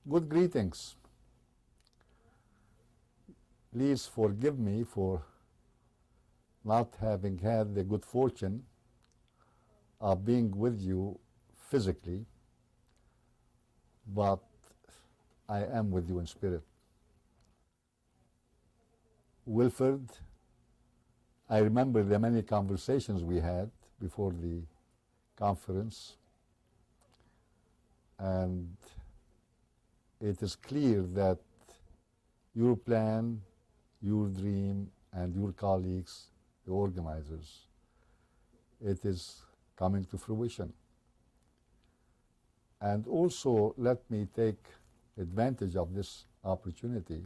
Good greetings. Please forgive me for not having had the good fortune of being with you physically, but I am with you in spirit. Wilfred, I remember the many conversations we had before the conference, and it is clear that your plan, your dream, and your colleagues, the organizers, it is coming to fruition. And also, let me take advantage of this opportunity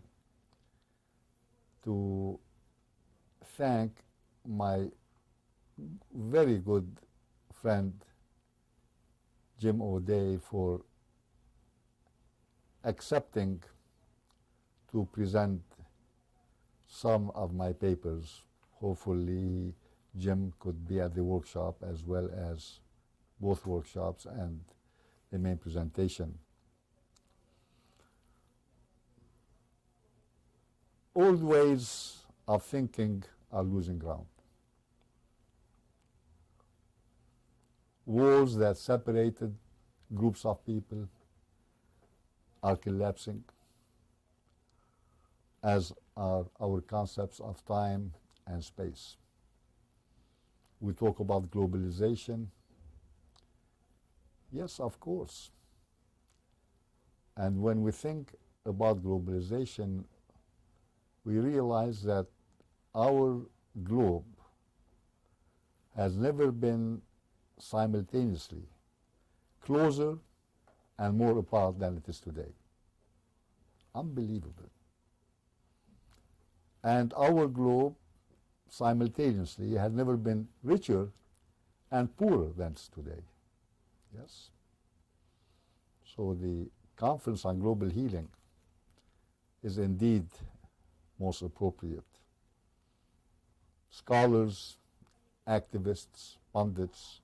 to thank my very good friend Jim O'Day for accepting to present some of my papers. Hopefully Jim could be at the workshop as well as both workshops and the main presentation. Old ways of thinking are losing ground. Walls that separated groups of people are collapsing, as are our concepts of time and space. We talk about globalization. Yes, of course. And when we think about globalization, we realize that our globe has never been simultaneously closer and more apart than it is today. Unbelievable. And our globe simultaneously has never been richer and poorer than it is today. Yes? So the Conference on Global Healing is indeed most appropriate. Scholars, activists, pundits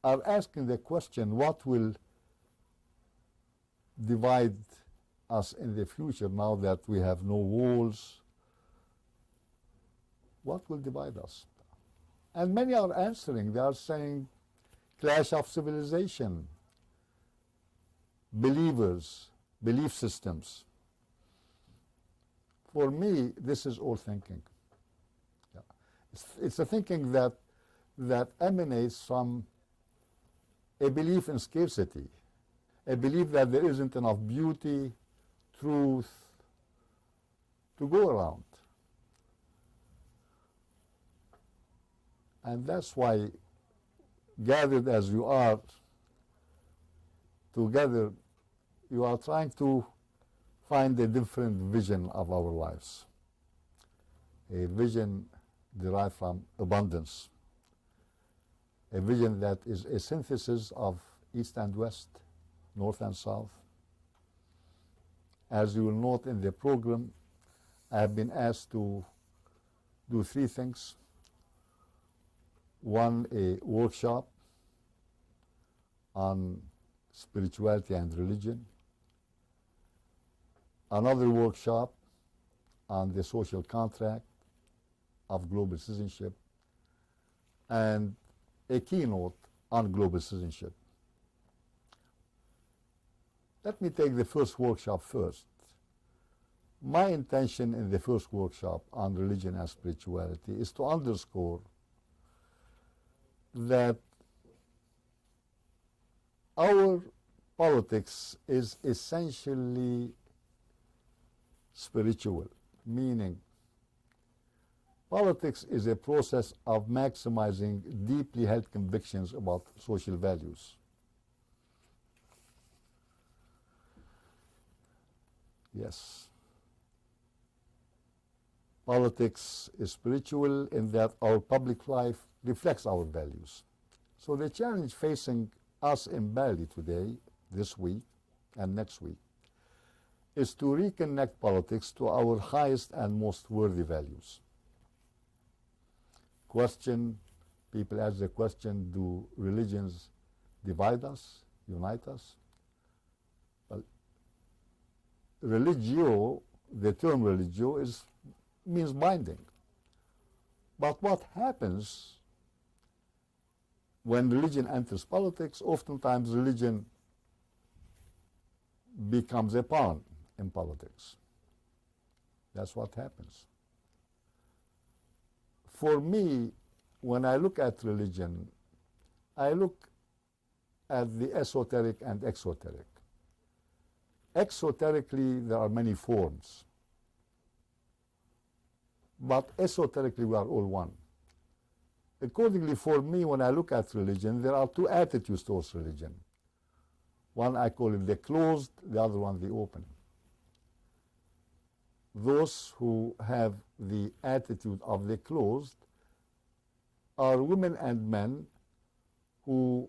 are asking the question, what will divide us in the future now that we have no walls? What will divide us? And many are answering. They are saying clash of civilization, believers, belief systems. For me, this is all thinking. Yeah. It's a thinking that emanates from a belief in scarcity, a belief that there isn't enough beauty, truth to go around. And that's why, gathered as you are together, you are trying to find a different vision of our lives, a vision derived from abundance, a vision that is a synthesis of East and West, North and South. As you will note in the program, I have been asked to do three things. One, a workshop on spirituality and religion. Another workshop on the social contract of global citizenship, and a keynote on global citizenship. Let me take the first workshop first. My intention in the first workshop on religion and spirituality is to underscore that our politics is essentially spiritual, meaning politics is a process of maximizing deeply held convictions about social values. Yes. Politics is spiritual in that our public life reflects our values. So the challenge facing us in Bali today, this week and next week, is to reconnect politics to our highest and most worthy values. People ask the question, do religions divide us, unite us? religio, the term religio means binding. But what happens when religion enters politics? Oftentimes religion becomes a pawn in politics. That's what happens. For me, when I look at religion, I look at the esoteric and exoteric. Exoterically, there are many forms. But esoterically, we are all one. Accordingly, for me, when I look at religion, there are two attitudes towards religion. One, I call it the closed, the other one, the open. Those who have the attitude of the closed are women and men who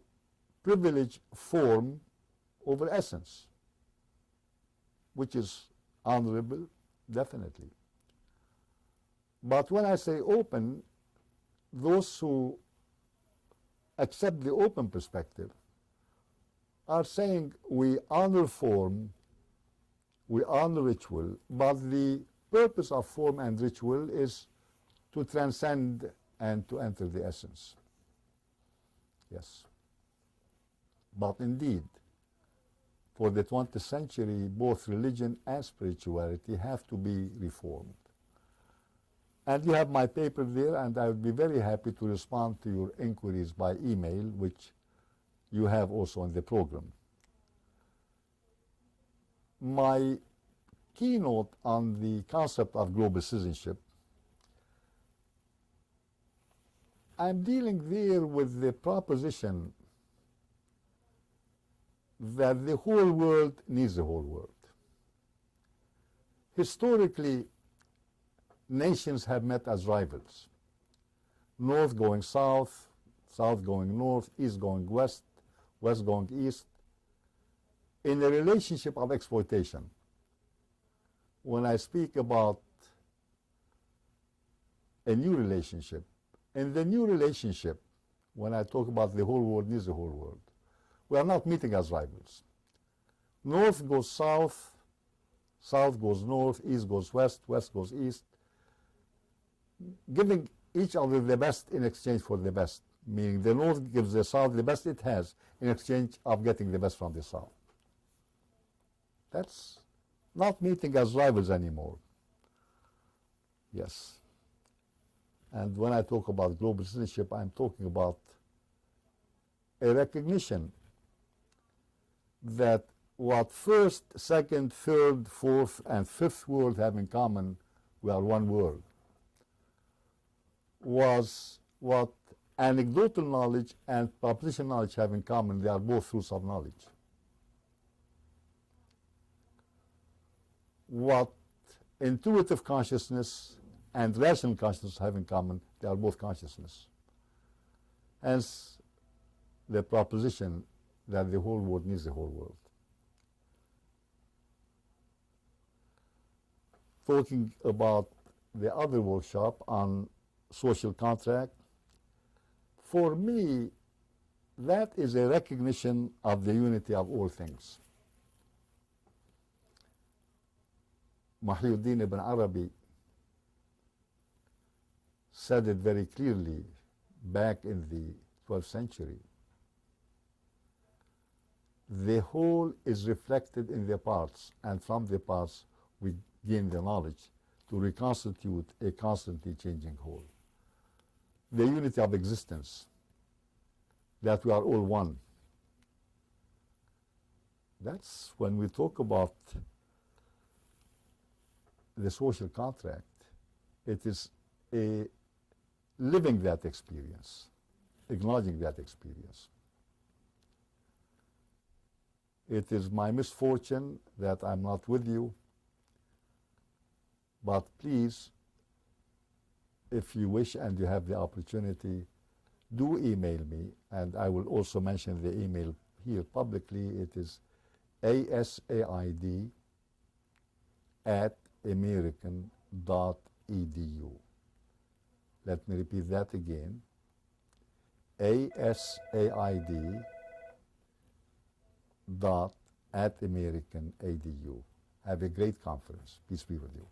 privilege form over essence, which is honorable, definitely. But when I say open, those who accept the open perspective are saying we honor form, we honor ritual, but the purpose of form and ritual is to transcend and to enter the essence. Yes. But indeed, for the 20th century, both religion and spirituality have to be reformed. And you have my paper there, and I would be very happy to respond to your inquiries by email, which you have also on the program. My keynote on the concept of global citizenship, I'm dealing there with the proposition that the whole world needs the whole world. Historically, nations have met as rivals. North going south, south going north, east going west, west going east, in a relationship of exploitation. When I speak about a new relationship, in the new relationship, when I talk about the whole world needs the whole world, we are not meeting as rivals. North goes south, south goes north, east goes west, west goes east, giving each other the best in exchange for the best, meaning the north gives the south the best it has in exchange of getting the best from the south. That's not meeting as rivals anymore. Yes. And when I talk about global citizenship, I'm talking about a recognition that what first, second, third, fourth, and fifth world have in common, we are one world, was what anecdotal knowledge and proposition knowledge have in common. They are both roots of knowledge. What intuitive consciousness and rational consciousness have in common, they are both consciousness. Hence, the proposition that the whole world needs the whole world. Talking about the other workshop on social contract, for me, that is a recognition of the unity of all things. Muhyiddin ibn Arabi said it very clearly back in the 12th century. The whole is reflected in the parts, and from the parts we gain the knowledge to reconstitute a constantly changing whole. The unity of existence, that we are all one. That's when we talk about the social contract, it is a living that experience, acknowledging that experience. It is my misfortune that I'm not with you, but please, if you wish and you have the opportunity, do email me, and I will also mention the email here publicly. It is asaid@american.edu. Let me repeat that again. asaid@american.edu. Have a great conference. Peace be with you.